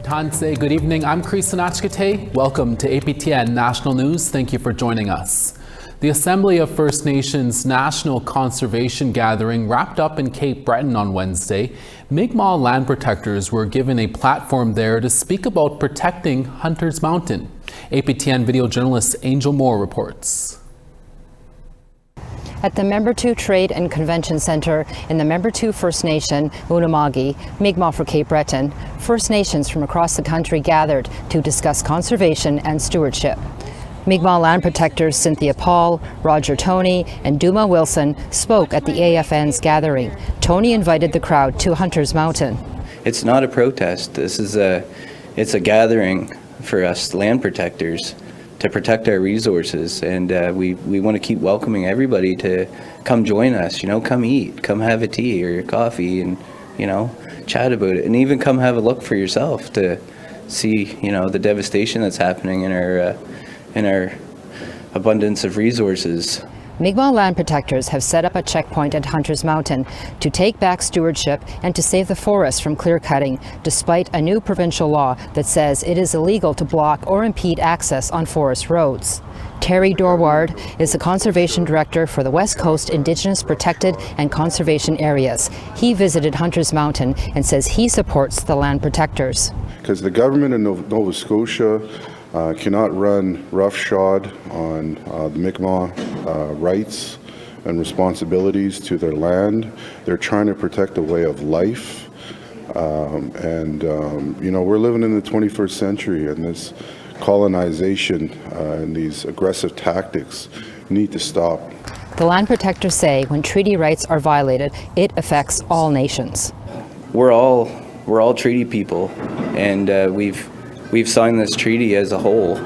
Tanse, good evening. I'm Chris Sanachkate. Welcome to APTN National News. Thank you for joining us. The Assembly of First Nations National Conservation Gathering wrapped up in Cape Breton on Wednesday. Mi'kmaq land protectors were given a platform there to speak about protecting Hunter's Mountain. APTN video journalist Angel Moore reports. At the Member 2 Trade and Convention Centre in the Member 2 First Nation, Unama'ki, Mi'kmaq for Cape Breton, First Nations from across the country gathered to discuss conservation and stewardship. Mi'kmaq land protectors Cynthia Paul, Roger Tony, and Duma Wilson spoke at the AFN's gathering. Tony invited the crowd to Hunter's Mountain. It's not a protest. It's a gathering for us land protectors to protect our resources, and we want to keep welcoming everybody to come join us, come eat, come have a tea or a coffee and, chat about it, and even come have a look for yourself to see, the devastation that's happening in our abundance of resources. Mi'kmaq land protectors have set up a checkpoint at Hunter's Mountain to take back stewardship and to save the forest from clear-cutting, despite a new provincial law that says it is illegal to block or impede access on forest roads. Terry Dorward is the Conservation Director for the West Coast Indigenous Protected and Conservation Areas. He visited Hunter's Mountain and says he supports the land protectors. Because the government in Nova Scotia cannot run roughshod on the Mi'kmaq rights and responsibilities to their land. They're trying to protect a way of life. We're living in the 21st century, and this colonization and these aggressive tactics need to stop. The land protectors say when treaty rights are violated, it affects all nations. We're all treaty people, and we've signed this treaty as a whole,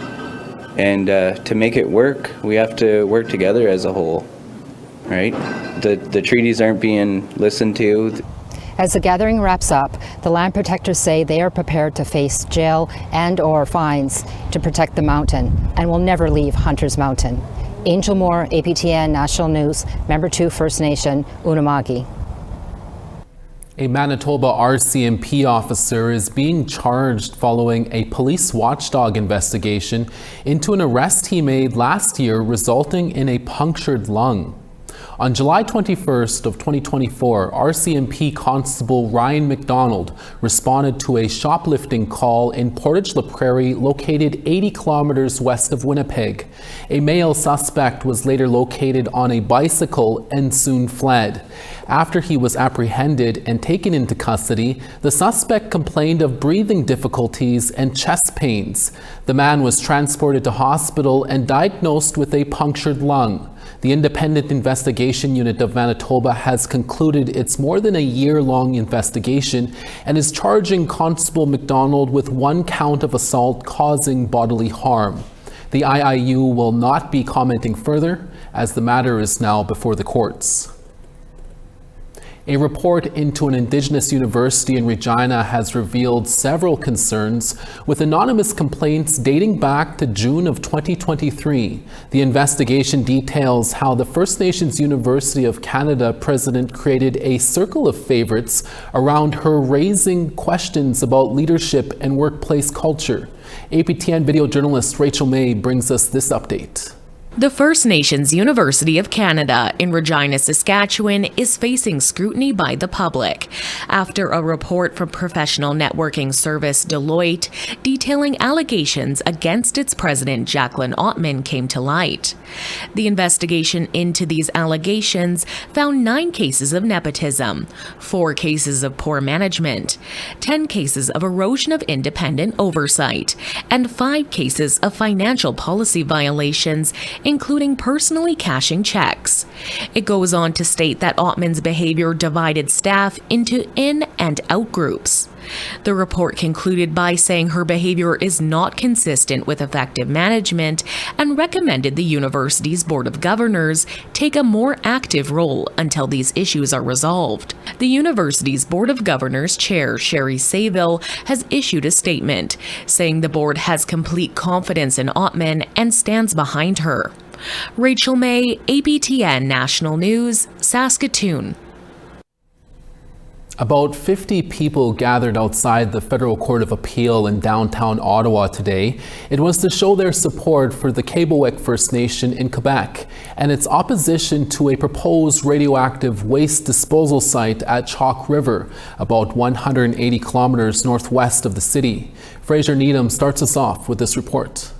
and to make it work, we have to work together as a whole, right? The treaties aren't being listened to. As the gathering wraps up, the land protectors say they are prepared to face jail and/or fines to protect the mountain and will never leave Hunter's Mountain. Angel Moore, APTN National News, Member 2 First Nation, Unama'ki. A Manitoba RCMP officer is being charged following a police watchdog investigation into an arrest he made last year resulting in a punctured lung. On July 21st of 2024, RCMP Constable Ryan McDonald responded to a shoplifting call in Portage-la Prairie, located 80 kilometers west of Winnipeg. A male suspect was later located on a bicycle and soon fled. After he was apprehended and taken into custody, the suspect complained of breathing difficulties and chest pains. The man was transported to hospital and diagnosed with a punctured lung. The Independent Investigation Unit of Manitoba has concluded its more than a year-long investigation and is charging Constable McDonald with 1 count of assault causing bodily harm. The IIU will not be commenting further as the matter is now before the courts. A report into an Indigenous university in Regina has revealed several concerns, with anonymous complaints dating back to June of 2023. The investigation details how the First Nations University of Canada president created a circle of favorites around her, raising questions about leadership and workplace culture. APTN video journalist Rachel May brings us this update. The First Nations University of Canada in Regina, Saskatchewan is facing scrutiny by the public after a report from professional networking service Deloitte detailing allegations against its president Jacqueline Ottman came to light. The investigation into these allegations found 9 cases of nepotism, 4 cases of poor management, 10 cases of erosion of independent oversight, and 5 cases of financial policy violations, including personally cashing checks. It goes on to state that Ottman's behavior divided staff into in and out groups. The report concluded by saying her behavior is not consistent with effective management and recommended the university's Board of Governors take a more active role until these issues are resolved. The university's Board of Governors Chair Sherry Sayville has issued a statement saying the board has complete confidence in Ottman and stands behind her. Rachel May, APTN National News, Saskatoon. About 50 people gathered outside the Federal Court of Appeal in downtown Ottawa today. It was to show their support for the Kebaowek First Nation in Quebec and its opposition to a proposed radioactive waste disposal site at Chalk River, about 180 kilometers northwest of the city. Fraser Needham starts us off with this report.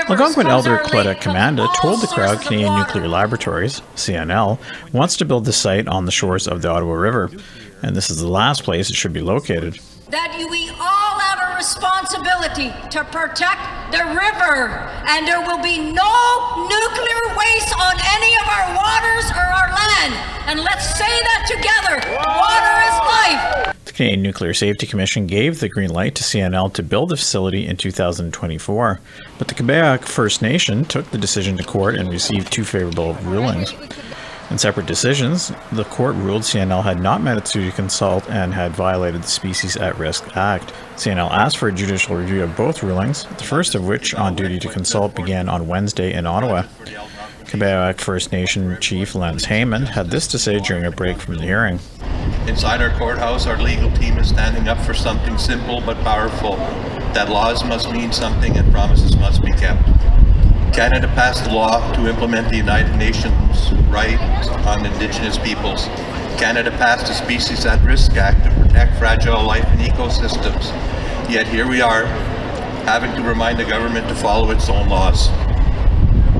Algonquin elder Claudette Commanda told the crowd Canadian Nuclear Laboratories, CNL, wants to build the site on the shores of the Ottawa River, and this is the last place it should be located. That we all have a responsibility to protect the river, and there will be no nuclear waste on any of our waters or our land. And let's say that together, water is life. The Canadian Nuclear Safety Commission gave the green light to CNL to build the facility in 2024, but the Kebaowek First Nation took the decision to court and received two favorable rulings. In separate decisions, the court ruled CNL had not met its duty to consult and had violated the Species at Risk Act. CNL asked for a judicial review of both rulings, the first of which, on duty to consult, began on Wednesday in Ottawa. Kebaowek First Nation Chief Lance Heyman had this to say during a break from the hearing. Inside our courthouse, our legal team is standing up for something simple but powerful, that laws must mean something and promises must be kept. Canada passed a law to implement the United Nations right on Indigenous peoples. Canada passed a Species at Risk Act to protect fragile life and ecosystems. Yet here we are, having to remind the government to follow its own laws.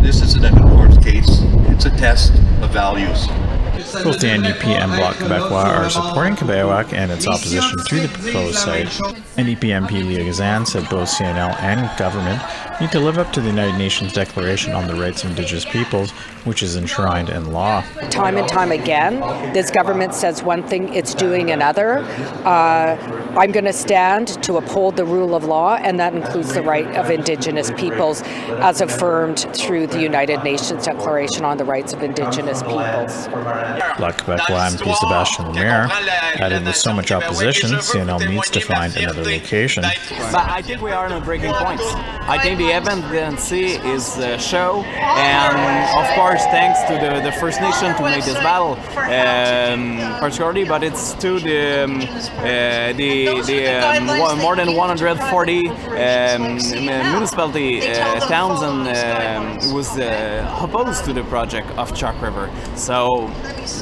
This isn't a court case, it's a test of values. Both the NDP and Bloc Québécois are supporting Kebaowek and its opposition to the proposed site. NDP MP Leah Gazan said both CNL and government need to live up to the United Nations Declaration on the Rights of Indigenous Peoples, which is enshrined in law. Time and time again, this government says one thing, it's doing another. I'm going to stand to uphold the rule of law, and that includes the right of Indigenous peoples as affirmed through the United Nations Declaration on the Rights of Indigenous Peoples. Bloc Québécois MP Sébastien Lemire added with so much opposition, CNL needs to find another location. But I think we are on a breaking point. I think the evidence is the show, and of course thanks to the First Nation to make this battle, particularly, but it's to the more than 140 municipality towns and was opposed to the project of Chalk River. So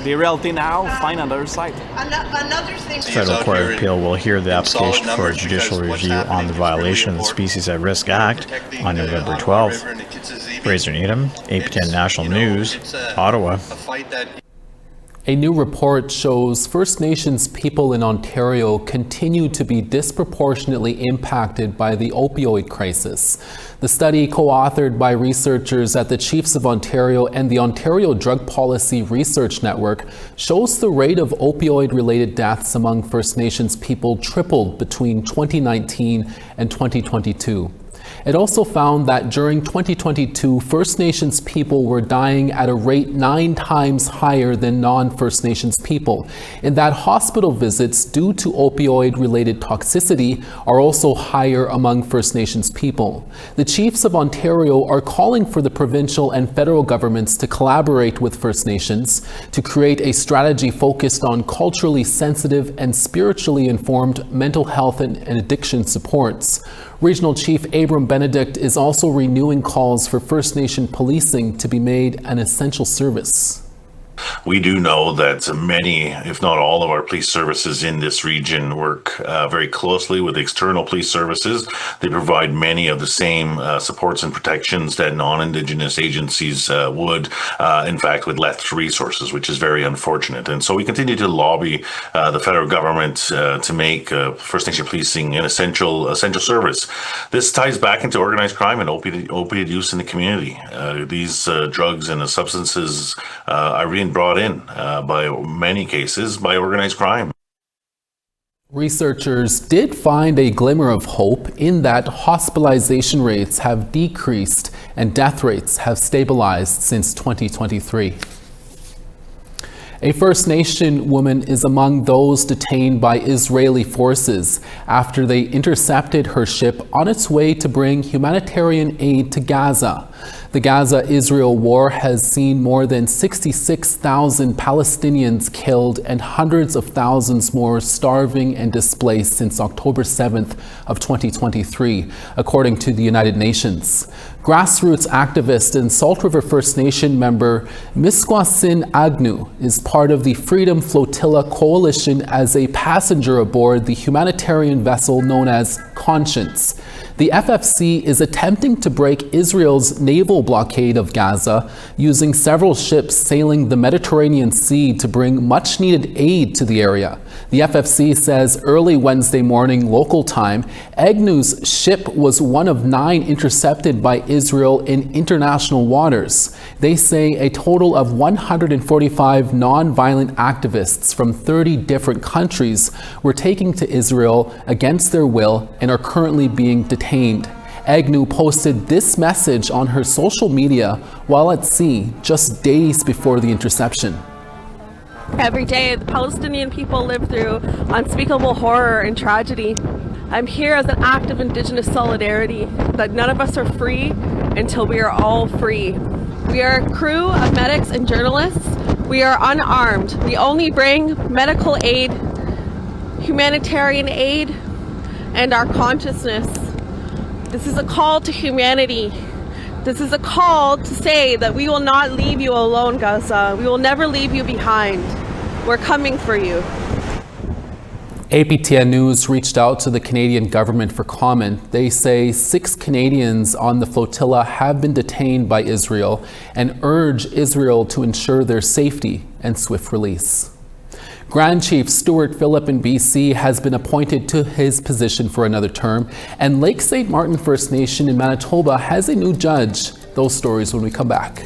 the reality now, find another site. The Federal Court of Appeal will hear the application for a judicial review on the violation of the Species at Risk Act on November 12th. Fraser Needham, APTN National News, Ottawa. A new report shows First Nations people in Ontario continue to be disproportionately impacted by the opioid crisis. The study, co-authored by researchers at the Chiefs of Ontario and the Ontario Drug Policy Research Network, shows the rate of opioid-related deaths among First Nations people tripled between 2019 and 2022. It also found that during 2022, First Nations people were dying at a rate 9 times higher than non-First Nations people, and that hospital visits due to opioid-related toxicity are also higher among First Nations people. The Chiefs of Ontario are calling for the provincial and federal governments to collaborate with First Nations to create a strategy focused on culturally sensitive and spiritually informed mental health and addiction supports. Regional Chief Abram Benedict is also renewing calls for First Nation policing to be made an essential service. We do know that many, if not all, of our police services in this region work very closely with external police services. They provide many of the same supports and protections that non-Indigenous agencies would, in fact, with less resources, which is very unfortunate. And so we continue to lobby the federal government to make First Nation policing an essential service. This ties back into organized crime and opiate use in the community. These drugs and the substances are being brought brought in by many cases by organized crime. Researchers did find a glimmer of hope in that hospitalization rates have decreased and death rates have stabilized since 2023. A First Nation woman is among those detained by Israeli forces after they intercepted her ship on its way to bring humanitarian aid to Gaza. The Gaza-Israel war has seen more than 66,000 Palestinians killed and hundreds of thousands more starving and displaced since October 7th of 2023, according to the United Nations. Grassroots activist and Salt River First Nation member Misquasin Agnew is part of the Freedom Flotilla Coalition as a passenger aboard the humanitarian vessel known as Conscience. The FFC is attempting to break Israel's naval blockade of Gaza using several ships sailing the Mediterranean Sea to bring much-needed aid to the area. The FFC says early Wednesday morning local time, Agnew's ship was one of 9 intercepted by Israel in international waters. They say a total of 145 non-violent activists from 30 different countries were taken to Israel against their will and are currently being detained. Agnew posted this message on her social media while at sea just days before the interception. Every day, the Palestinian people live through unspeakable horror and tragedy. I'm here as an act of Indigenous solidarity, that none of us are free until we are all free. We are a crew of medics and journalists. We are unarmed. We only bring medical aid, humanitarian aid, and our consciousness. This is a call to humanity. This is a call to say that we will not leave you alone, Gaza. We will never leave you behind. We're coming for you. APTN News reached out to the Canadian government for comment. They say 6 Canadians on the flotilla have been detained by Israel and urge Israel to ensure their safety and swift release. Grand Chief Stuart Phillip in BC has been appointed to his position for another term, and Lake St. Martin First Nation in Manitoba has a new judge. Those stories when we come back.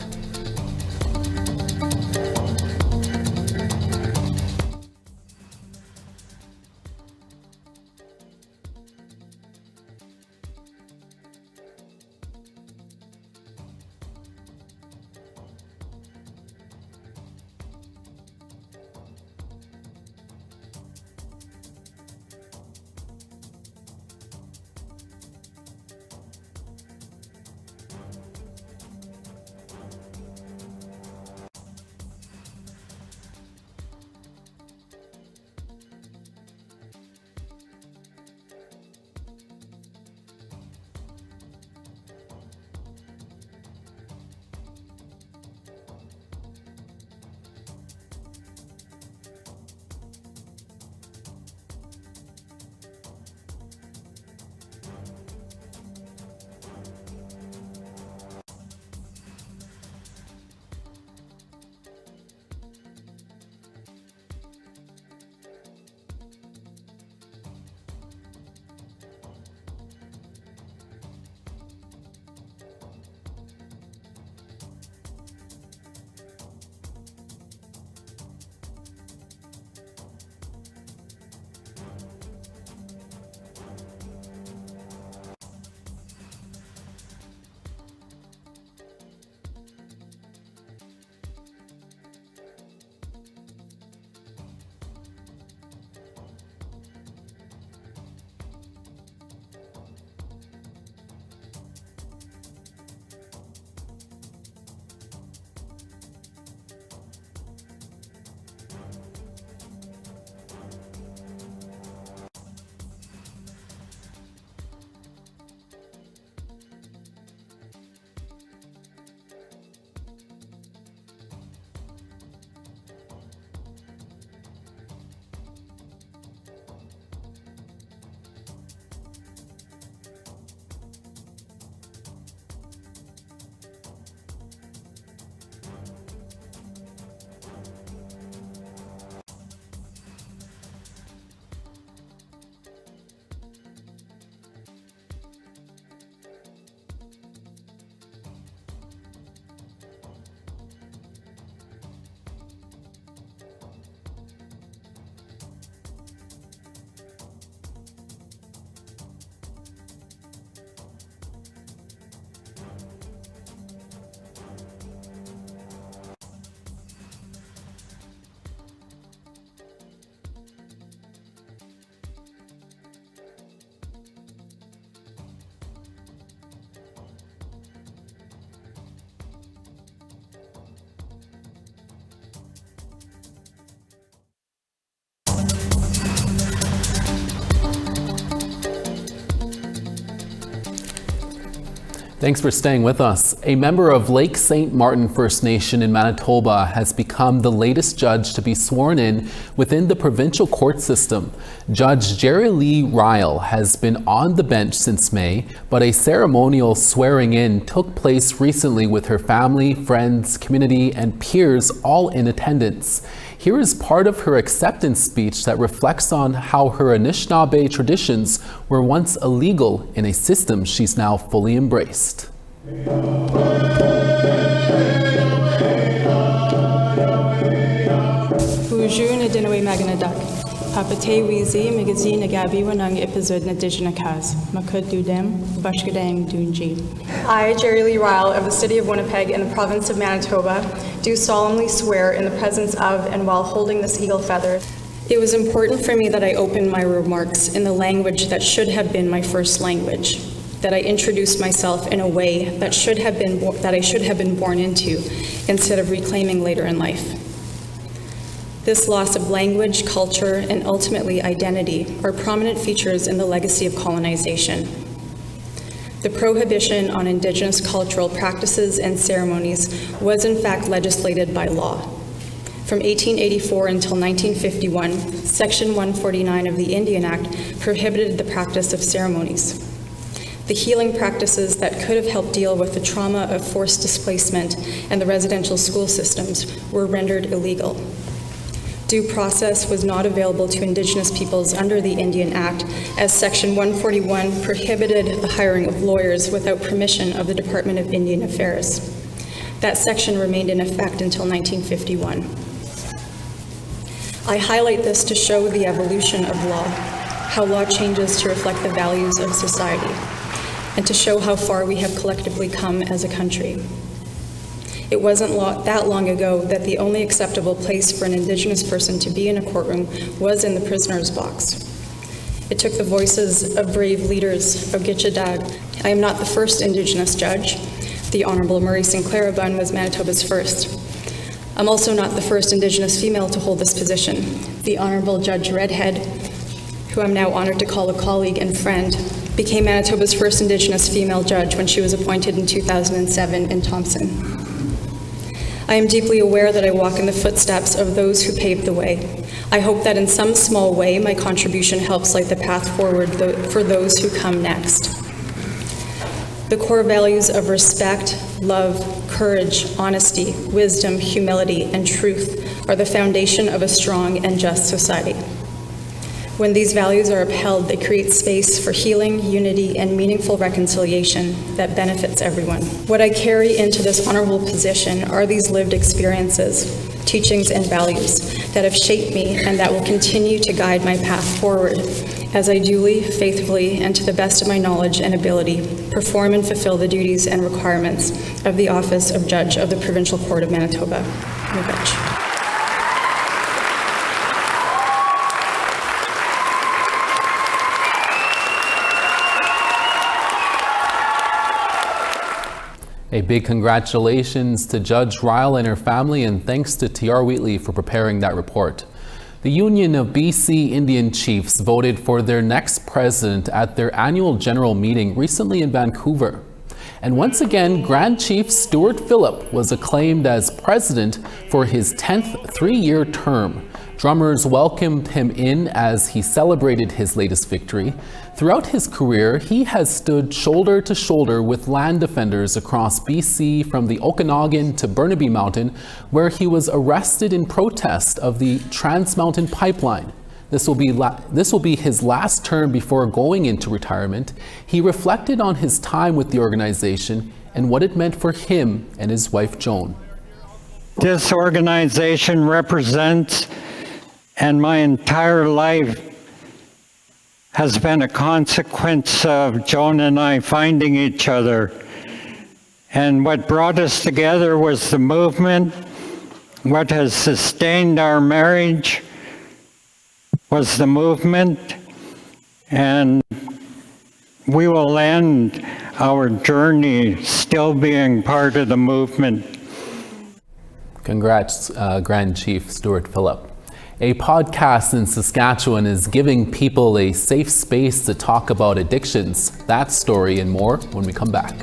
Thanks for staying with us. A member of Lake St. Martin First Nation in Manitoba has become the latest judge to be sworn in within the provincial court system. Judge Jerry Lee Ryle has been on the bench since May, but a ceremonial swearing in took place recently with her family, friends, community, and peers all in attendance. Here is part of her acceptance speech that reflects on how her Anishinaabe traditions were once illegal in a system she's now fully embraced. Bonjour na dinaway maganadak. Papate wizi magazine agabi wanang episode na dijinakas. Makud dudem, bashkadang dunji. I, Jerry Lee Ryle of the City of Winnipeg in the province of Manitoba, do solemnly swear in the presence of and while holding this eagle feather. It was important for me that I open my remarks in the language that should have been my first language, that I introduced myself in a way that I should have been born into instead of reclaiming later in life. This loss of language, culture, and ultimately identity are prominent features in the legacy of colonization. The prohibition on Indigenous cultural practices and ceremonies was in fact legislated by law. From 1884 until 1951, Section 149 of the Indian Act prohibited the practice of ceremonies. The healing practices that could have helped deal with the trauma of forced displacement and the residential school systems were rendered illegal. Due process was not available to Indigenous peoples under the Indian Act, as Section 141 prohibited the hiring of lawyers without permission of the Department of Indian Affairs. That section remained in effect until 1951. I highlight this to show the evolution of law, how law changes to reflect the values of society, and to show how far we have collectively come as a country. It wasn't that long ago that the only acceptable place for an Indigenous person to be in a courtroom was in the prisoner's box. It took the voices of brave leaders of Gitchadag. I am not the first Indigenous judge. The Honourable Murray Sinclair Abun was Manitoba's first. I'm also not the first Indigenous female to hold this position. The Honourable Judge Redhead, who I'm now honoured to call a colleague and friend, became Manitoba's first Indigenous female judge when she was appointed in 2007 in Thompson. I am deeply aware that I walk in the footsteps of those who paved the way. I hope that in some small way my contribution helps light the path forward for those who come next. The core values of respect, love, courage, honesty, wisdom, humility, and truth are the foundation of a strong and just society. When these values are upheld, they create space for healing, unity, and meaningful reconciliation that benefits everyone. What I carry into this honorable position are these lived experiences, teachings, and values that have shaped me and that will continue to guide my path forward as I duly, faithfully, and to the best of my knowledge and ability, perform and fulfill the duties and requirements of the office of Judge of the Provincial Court of Manitoba. A big congratulations to Judge Ryle and her family, and thanks to TR Wheatley for preparing that report. The Union of BC Indian Chiefs voted for their next president at their annual general meeting recently in Vancouver. And once again, Grand Chief Stuart Phillip was acclaimed as president for his 10th three-year term. Drummers welcomed him in as he celebrated his latest victory. Throughout his career, he has stood shoulder to shoulder with land defenders across BC from the Okanagan to Burnaby Mountain, where he was arrested in protest of the Trans Mountain Pipeline. This will be his last term before going into retirement. He reflected on his time with the organization and what it meant for him and his wife Joan. This organization represents, and my entire life has been a consequence of Joan and I finding each other. And what brought us together was the movement. What has sustained our marriage was the movement. And we will end our journey still being part of the movement. Congrats, Grand Chief Stuart Phillip. A podcast in Saskatchewan is giving people a safe space to talk about addictions. That story and more when we come back.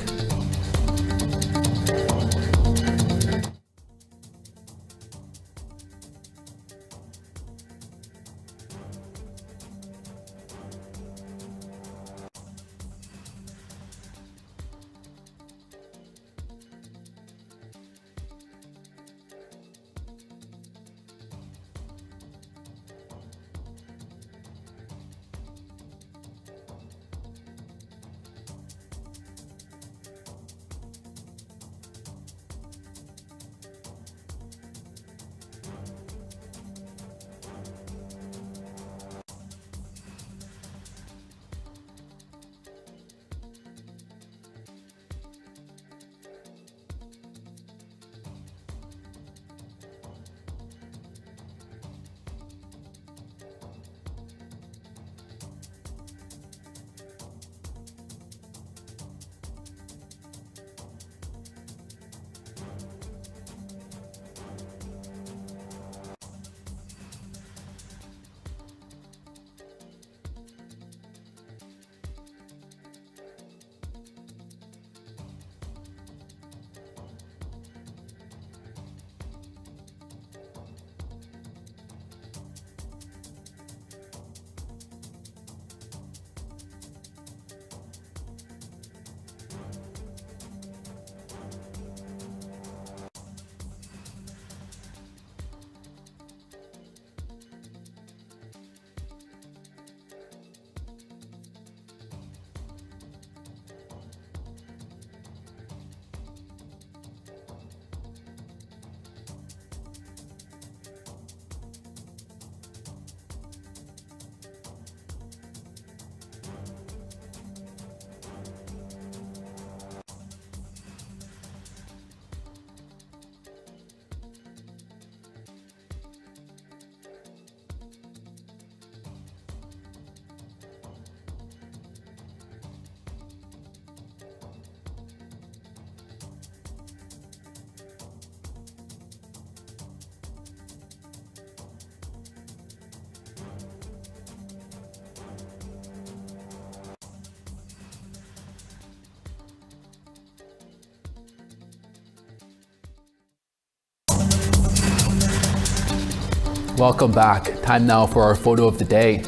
Welcome back. Time now for our photo of the day.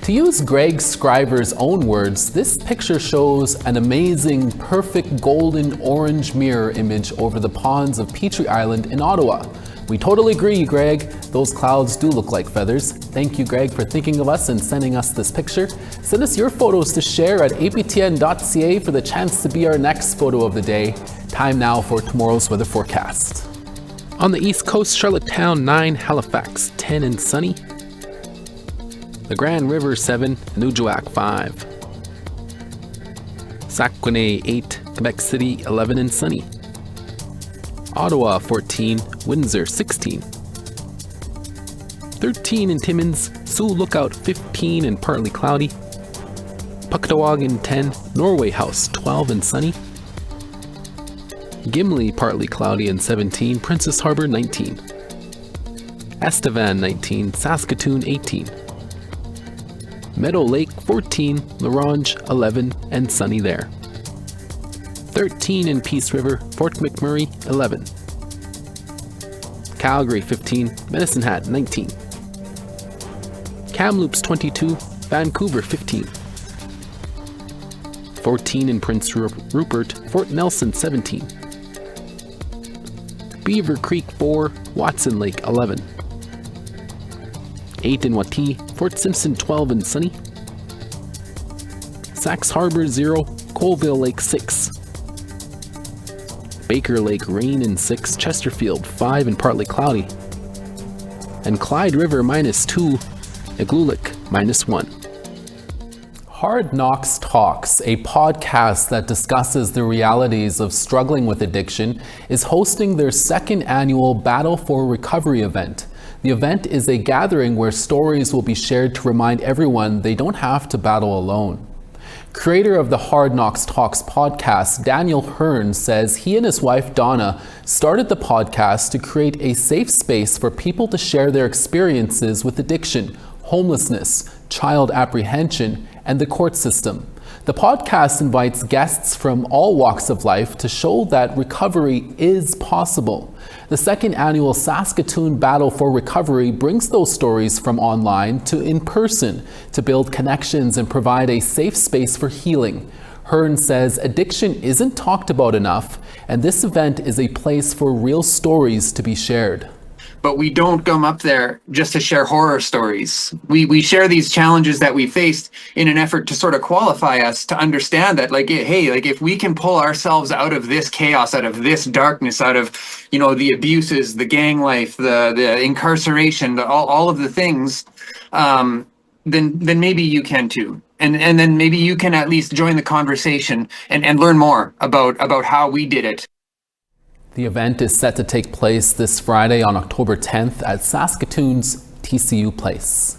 To use Greg Scriver's own words, this picture shows an amazing, perfect golden orange mirror image over the ponds of Petrie Island in Ottawa. We totally agree, Greg. Those clouds do look like feathers. Thank you, Greg, for thinking of us and sending us this picture. Send us your photos to share at aptn.ca for the chance to be our next photo of the day. Time now for tomorrow's weather forecast. On the East Coast, Charlottetown 9, Halifax 10 and sunny. The Grand River 7, Nuujjuaq 5. Saguenay 8, Quebec City 11 and sunny. Ottawa 14, Windsor 16. 13 in Timmins, Sioux Lookout 15 and partly cloudy. Pucktawagan 10, Norway House 12 and sunny. Gimli partly cloudy and 17, Princess Harbour 19. Estevan 19, Saskatoon 18. Meadow Lake 14, Larange 11 and sunny there. 13 in Peace River, Fort McMurray 11. Calgary 15, Medicine Hat 19. Kamloops 22, Vancouver 15. 14 in Prince Rupert, Fort Nelson 17. Beaver Creek 4, Watson Lake 11. 8 in Wati, Fort Simpson 12 and sunny. Sax Harbor 0, Colville Lake 6. Baker Lake rain and 6, Chesterfield 5 and partly cloudy. And Clyde River -2, Igloolik -1. Hard Knocks Talks, a podcast that discusses the realities of struggling with addiction, is hosting their second annual Battle for Recovery event. The event is a gathering where stories will be shared to remind everyone they don't have to battle alone. Creator of the Hard Knocks Talks podcast, Daniel Hearn, says he and his wife Donna started the podcast to create a safe space for people to share their experiences with addiction, homelessness, child apprehension, and the court system. The podcast invites guests from all walks of life to show that recovery is possible. The second annual Saskatoon Battle for Recovery brings those stories from online to in person to build connections and provide a safe space for healing. Hearn says addiction isn't talked about enough, and this event is a place for real stories to be shared. But we don't come up there just to share horror stories. We share these challenges that we faced in an effort to sort of qualify us to understand that, like, hey, like if we can pull ourselves out of this chaos, out of this darkness, out of, you know, the abuses, the gang life, the incarceration, all of the things, then maybe you can too. And then maybe you can at least join the conversation and learn more about how we did it. The event is set to take place this Friday on October 10th at Saskatoon's TCU Place.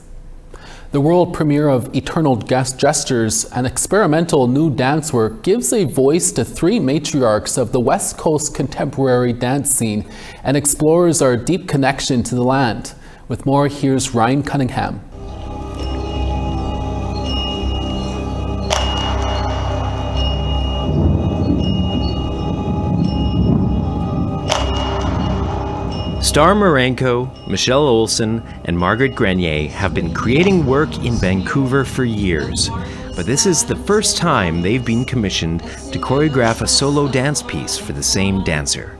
The world premiere of Eternal Gestures, an experimental new dance work, gives a voice to 3 matriarchs of the West Coast contemporary dance scene and explores our deep connection to the land. With more, here's Ryan Cunningham. Star Marenko, Michelle Olsen, and Margaret Grenier have been creating work in Vancouver for years, but this is the first time they've been commissioned to choreograph a solo dance piece for the same dancer.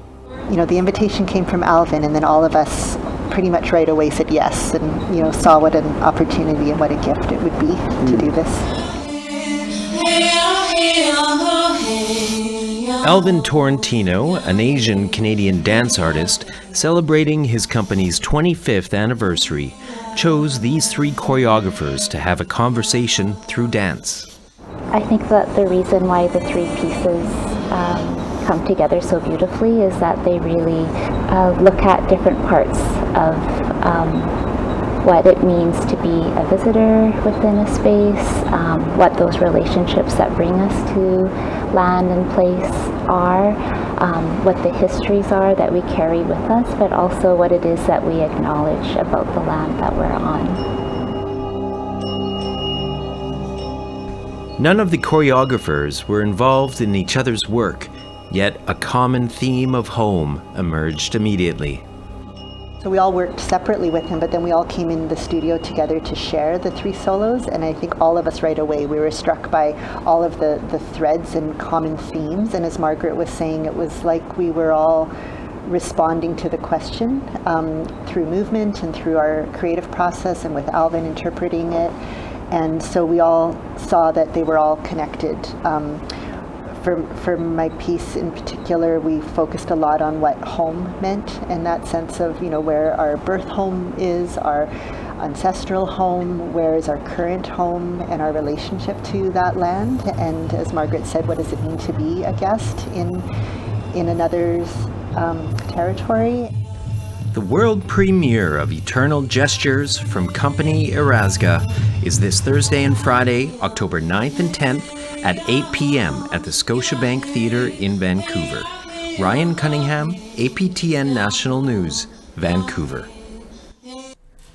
You know, the invitation came from Alvin, and then all of us pretty much right away said yes, and, you know, saw what an opportunity and what a gift it would be to do this. Alvin Torrentino, an Asian-Canadian dance artist, celebrating his company's 25th anniversary, chose these 3 choreographers to have a conversation through dance. I think that the reason why the 3 pieces come together so beautifully is that they really look at different parts of what it means to be a visitor within a space, what those relationships that bring us to land and place are, what the histories are that we carry with us, but also what it is that we acknowledge about the land that we're on. None of the choreographers were involved in each other's work, yet a common theme of home emerged immediately. So we all worked separately with him, but then we all came in the studio together to share the 3 solos, and I think all of us right away, we were struck by all of the threads and common themes, and as Margaret was saying, it was like we were all responding to the question through movement and through our creative process and with Alvin interpreting it, and so we all saw that they were all connected. For my piece in particular, we focused a lot on what home meant, and that sense of, where our birth home is, our ancestral home, where is our current home, and our relationship to that land. And as Margaret said, what does it mean to be a guest in another's territory? The world premiere of Eternal Gestures from Company Erasga is this Thursday and Friday, October 9th and 10th at 8 p.m. at the Scotiabank Theatre in Vancouver. Ryan Cunningham, APTN National News, Vancouver.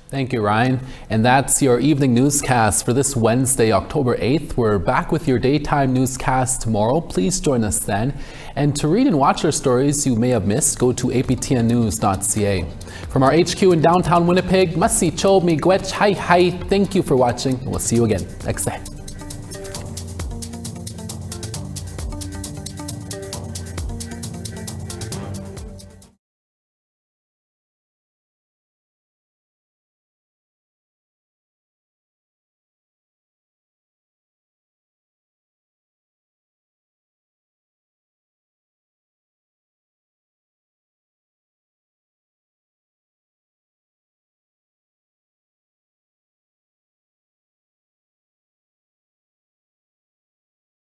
Thank you, Ryan. And that's your evening newscast for this Wednesday, October 8th. We're back with your daytime newscast tomorrow. Please join us then. And to read and watch our stories you may have missed, go to aptnnews.ca. From our HQ in downtown Winnipeg, Masi Cho Miigwech, hi hi. Thank you for watching, and we'll see you again next time.